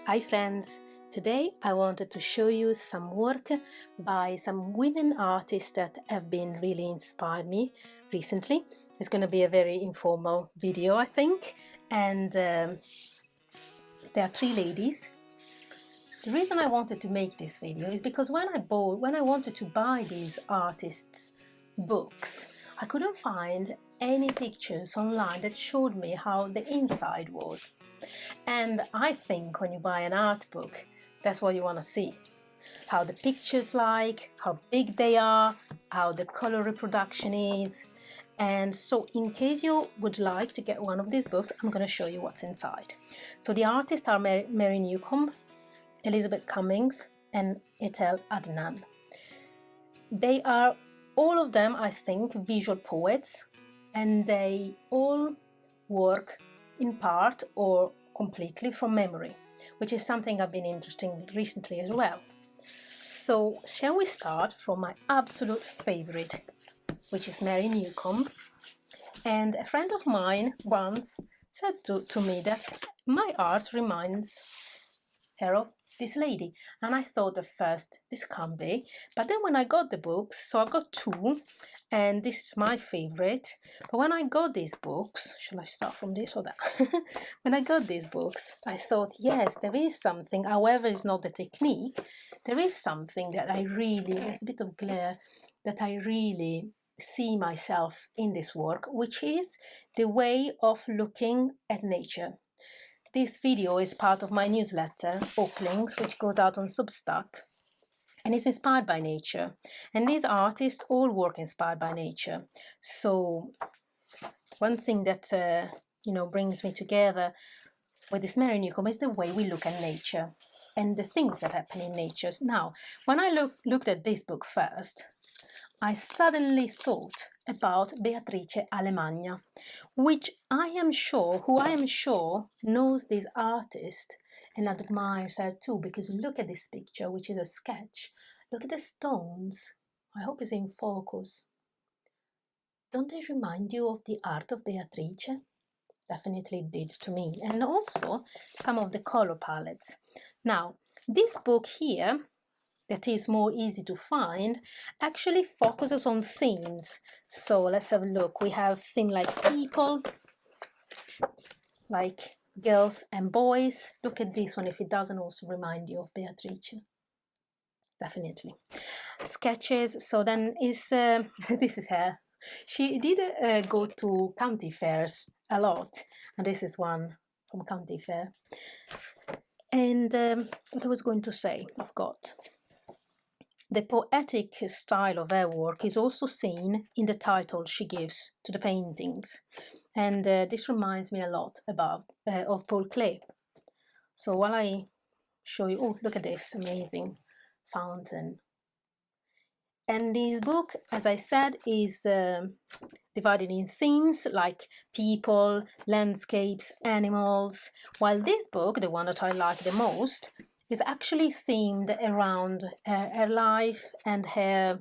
Hi friends! Today I wanted to show you some work by some women artists that have been really inspired me recently. It's going to be a very informal video, I think, and there are three ladies. The reason I wanted to make this video is because when I wanted to buy these artists' books, I couldn't find any pictures online that showed me how the inside was. And I think when you buy an art book, that's what you want to see. How the pictures like, how big they are, how the color reproduction is. And so in case you would like to get one of these books, I'm going to show you what's inside. So the artists are Mary Newcomb, Elisabeth Cummings and Ethel Adnan. They are, all of them, I think, visual poets, and they all work in part or completely from memory, which is something I've been interested in recently as well. So shall we start from my absolute favorite, which is Mary Newcomb. And a friend of mine once said to me that my art reminds her of this lady, and I thought at first this can't be, but then when I got the books, so I got two, and this is my favorite, but when I got these books, shall I start from this or that? When I got these books, I thought, yes, there is something, however it's not the technique, there is something that I really, there's a bit of glare, that I really see myself in this work, which is the way of looking at nature. This video is part of my newsletter, Oaklings, which goes out on Substack, and it's inspired by nature. And these artists all work inspired by nature. So one thing that brings me together with this Mary Newcomb is the way we look at nature and the things that happen in nature. Now, when I looked at this book first, I suddenly thought about Beatrice Alemagna, who I am sure knows this artist and admires her too, because look at this picture, which is a sketch. Look at the stones. I hope it's in focus. Don't they remind you of the art of Beatrice? Definitely did to me. And also some of the color palettes. Now, this book here, that is more easy to find, actually focuses on themes. So let's have a look. We have themes like people, like girls and boys. Look at this one, if it doesn't also remind you of Beatrice. Definitely. Sketches, so then is, this is her. She did go to county fairs a lot, and this is one from county fair. And what I was going to say, I've got. The poetic style of her work is also seen in the title she gives to the paintings, and this reminds me a lot of Paul Klee. So while I show you, oh, look at this amazing fountain. And this book, as I said, is divided in themes like people, landscapes, animals, while this book, the one that I like the most, is actually themed around her life and her,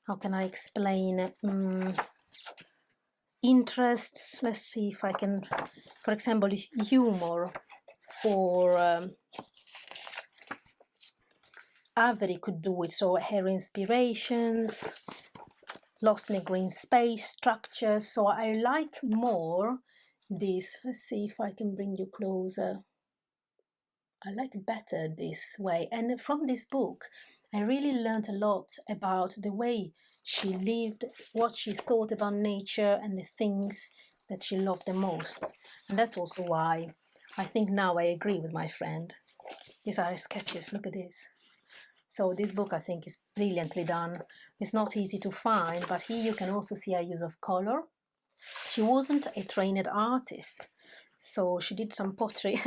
how can I explain, interests. Let's see if I can, for example, humor, or Avery could do it, so her inspirations, lost in a green space, structures. So I like more this. Let's see if I can bring you closer. I like better this way. And from this book, I really learned a lot about the way she lived, what she thought about nature and the things that she loved the most. And that's also why I think now I agree with my friend. These are sketches, look at this. So this book I think is brilliantly done. It's not easy to find, but here you can also see her use of color. She wasn't a trained artist, so she did some pottery.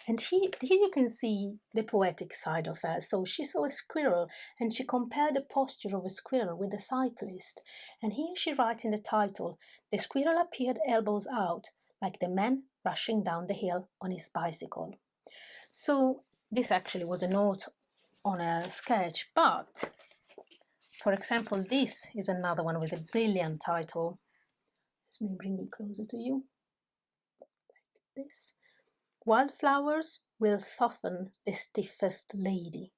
And here you can see the poetic side of her. So she saw a squirrel and she compared the posture of a squirrel with a cyclist. And here she writes in the title, "The squirrel appeared elbows out, like the man rushing down the hill on his bicycle." So this actually was a note on a sketch, but for example, this is another one with a brilliant title. Let me bring it closer to you. Like this. Wildflowers will soften the stiffest lady.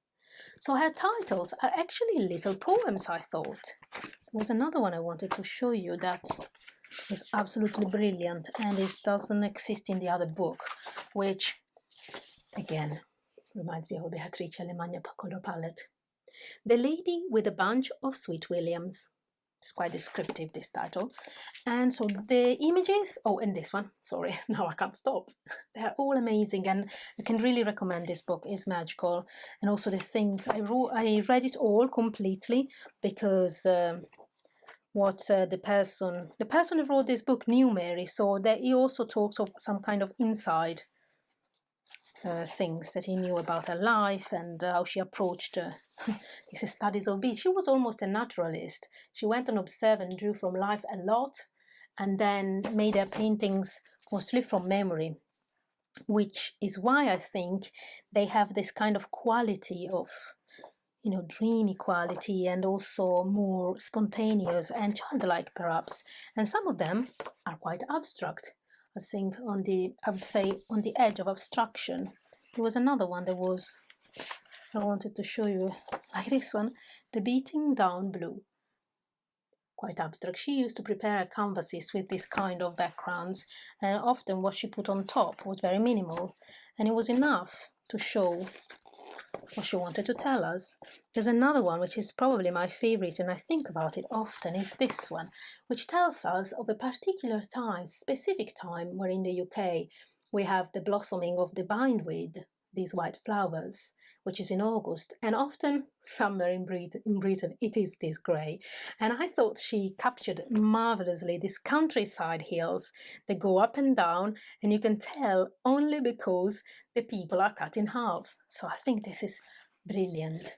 So her titles are actually little poems, I thought. There was another one I wanted to show you that is absolutely brilliant, and it doesn't exist in the other book, which again reminds me of Beatrice Alemagna Color Palette. The Lady with a Bunch of Sweet Williams. It's quite descriptive, this title. And so the images, oh, and this one, sorry, now I can't stop. They're all amazing, and I can really recommend this book. It's magical. And also the things, I read it all completely because the person who wrote this book knew Mary, so that he also talks of some kind of inside things that he knew about her life and how she approached these studies of bees. She was almost a naturalist. She went and observed and drew from life a lot, and then made her paintings mostly from memory, which is why I think they have this kind of quality of, dreamy quality, and also more spontaneous and childlike perhaps. And some of them are quite abstract. I think I would say on the edge of abstraction. There was another one I wanted to show you, like this one, The Beating Down Blue. Quite abstract. She used to prepare her canvases with this kind of backgrounds, and often what she put on top was very minimal, and it was enough to show what she wanted to tell us. There's another one which is probably my favorite, and I think about it often, is this one, which tells us of a particular time, specific time, where in the UK we have the blossoming of the bindweed, these white flowers, which is in August, and often somewhere in Britain it is this grey. And I thought she captured marvellously these countryside hills that go up and down, and you can tell only because the people are cut in half. So I think this is brilliant.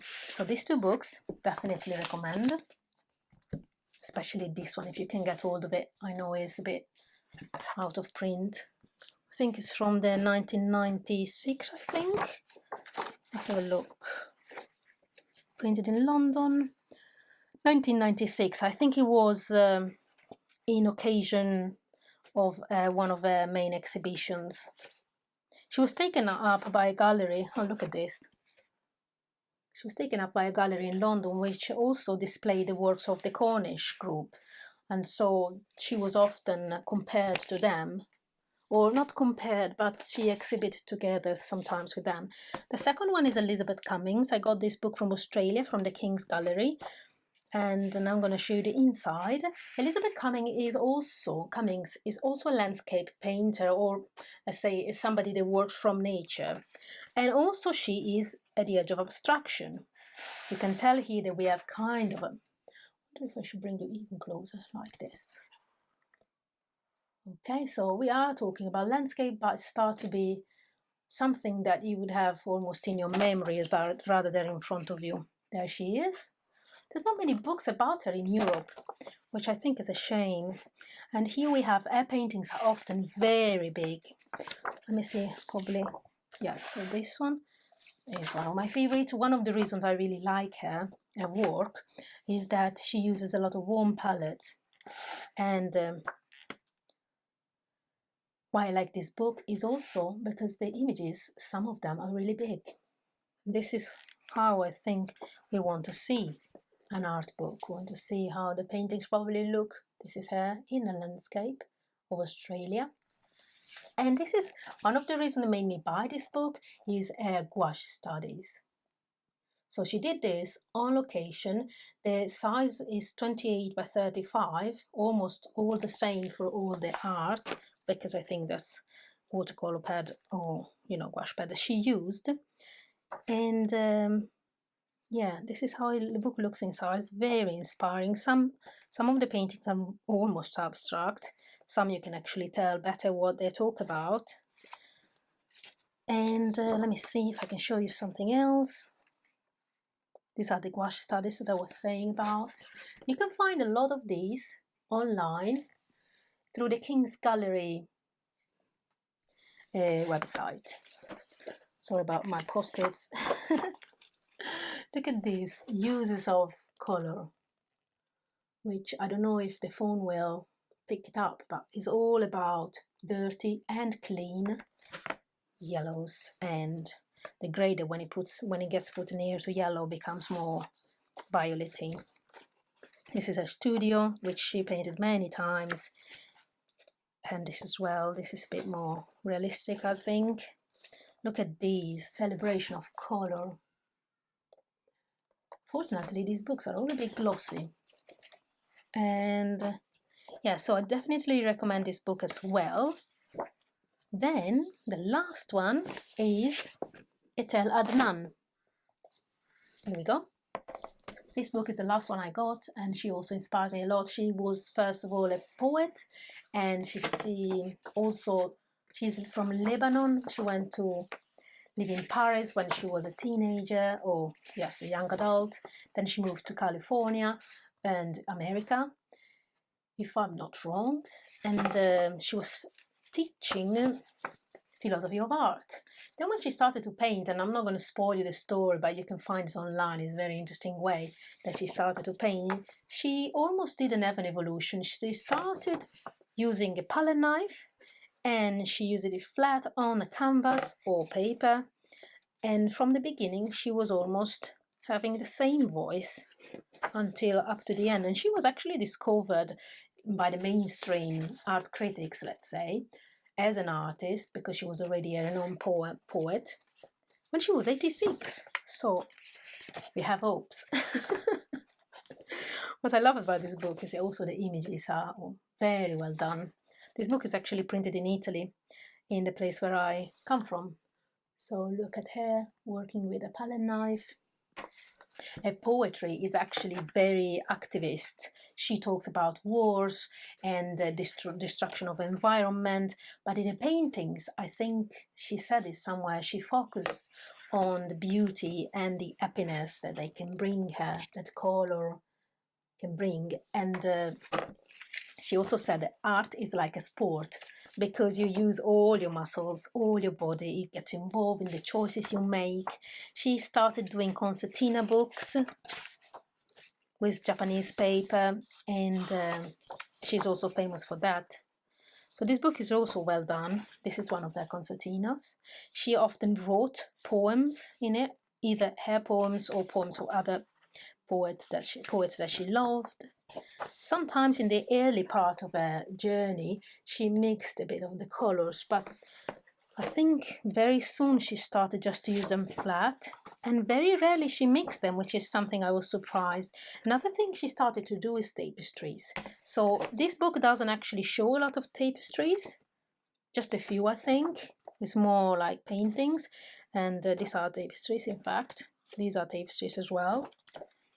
So these two books, definitely recommend, especially this one if you can get hold of it. I know it's a bit out of print. I think it's from the 1996, I think. Let's have a look. Printed in London, 1996. I think it was in occasion of one of her main exhibitions. She was taken up by a gallery. Oh, look at this. She was taken up by a gallery in London, which also displayed the works of the Cornish group. And so she was often compared to them. Or not compared, but she exhibited together sometimes with them. The second one is Elisabeth Cummings. I got this book from Australia, from the King's Gallery. And now I'm going to show you the inside. Elisabeth Cummings is also a landscape painter, or let's say is somebody that works from nature. And also she is at the edge of abstraction. You can tell here that we have kind of a... I wonder if I should bring you even closer, like this. Okay, so we are talking about landscape, but it starts to be something that you would have almost in your memory rather than in front of you. There she is. There's not many books about her in Europe, which I think is a shame. And here we have her paintings are often very big. Let me see, probably, yeah, so this one is one of my favorites. One of the reasons I really like her work is that she uses a lot of warm palettes. And why I like this book is also because the images, some of them are really big. This is how I think we want to see an art book. We want to see how the paintings probably look. This is her in a landscape of Australia. And this is one of the reasons that made me buy this book is her gouache studies. So she did this on location. The size is 28 by 35, almost all the same for all the art, because I think that's watercolor pad or, gouache pad that she used. And yeah, this is how the book looks inside. It's very inspiring. Some of the paintings are almost abstract. Some you can actually tell better what they talk about. And let me see if I can show you something else. These are the gouache studies that I was saying about. You can find a lot of these online through the King's Gallery website. Sorry about my post-its. Look at these uses of color, which I don't know if the phone will pick it up, but it's all about dirty and clean. yellows, and the grey that when it gets put near to yellow becomes more violetty. This is a studio which she painted many times, and this as well. This is a bit more realistic, I think. Look at these, celebration of color. Fortunately, these books are all a bit glossy. And yeah, so I definitely recommend this book as well. Then the last one is Ethel Adnan. Here we go. This book is the last one I got, and she also inspired me a lot. She was first of all a poet, and she's from Lebanon. She went to live in Paris when she was a teenager, or yes, a young adult. Then she moved to California and America, if I'm not wrong. And she was teaching philosophy of art. Then when she started to paint, and I'm not going to spoil you the story, but you can find it online, it's a very interesting way that she started to paint. She almost didn't have an evolution. She started using a palette knife, and she used it flat on a canvas or paper. And from the beginning, she was almost having the same voice until up to the end. And she was actually discovered by the mainstream art critics, let's say, as an artist, because she was already a renowned poet when she was 86. So we have hopes. What I love about this book is also the images are very well done. This book is actually printed in Italy, in the place where I come from. So look at her working with a palette knife. Her poetry is actually very activist. She talks about wars and the destruction of environment, but in the paintings, I think she said it somewhere, she focused on the beauty and the happiness that they can bring her, that color can bring. And she also said that art is like a sport, because you use all your muscles, all your body, it gets involved in the choices you make. She started doing concertina books with Japanese paper, and she's also famous for that. So this book is also well done. This is one of their concertinas. She often wrote poems in it, either her poems or poems of other poets that she loved. Sometimes in the early part of her journey, she mixed a bit of the colors, but I think very soon she started just to use them flat, and very rarely she mixed them, which is something I was surprised. Another thing she started to do is tapestries. So this book doesn't actually show a lot of tapestries, just a few, I think. It's more like paintings, and these are tapestries, in fact. These are tapestries as well.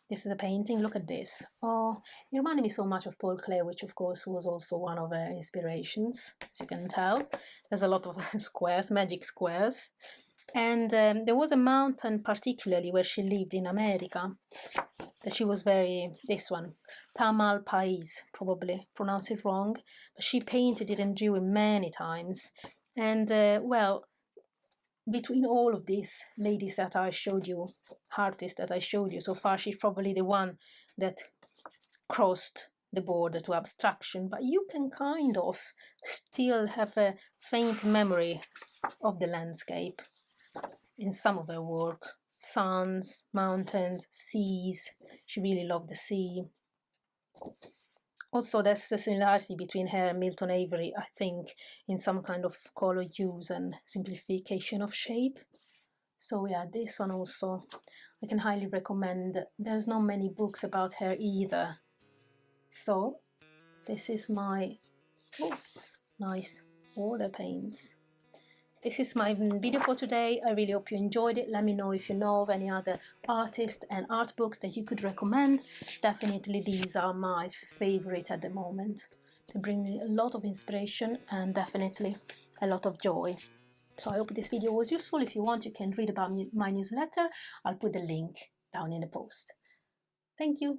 This is a painting. Look at this. Oh, it reminded me so much of Paul Klee, which of course was also one of her inspirations, as you can tell. There's a lot of squares, magic squares. And there was a mountain particularly where she lived in America, that she was this one, Tamalpais, probably pronounced it wrong, but she painted it and drew it many times. And well, between all of these ladies that I showed you, artists that I showed you so far, she's probably the one that crossed the border to abstraction, but you can kind of still have a faint memory of the landscape in some of her work. Suns, mountains, seas. She really loved the sea. Also, there's a similarity between her and Milton Avery, I think, in some kind of color use and simplification of shape. So yeah, this one also I can highly recommend. There's not many books about her either. So this is my nice water paints. This is my video for today. I really hope you enjoyed it. Let me know if you know of any other artists and art books that you could recommend. Definitely these are my favorite at the moment. They bring me a lot of inspiration and definitely a lot of joy. So I hope this video was useful. If you want, you can read about my newsletter. I'll put the link down in the post. Thank you.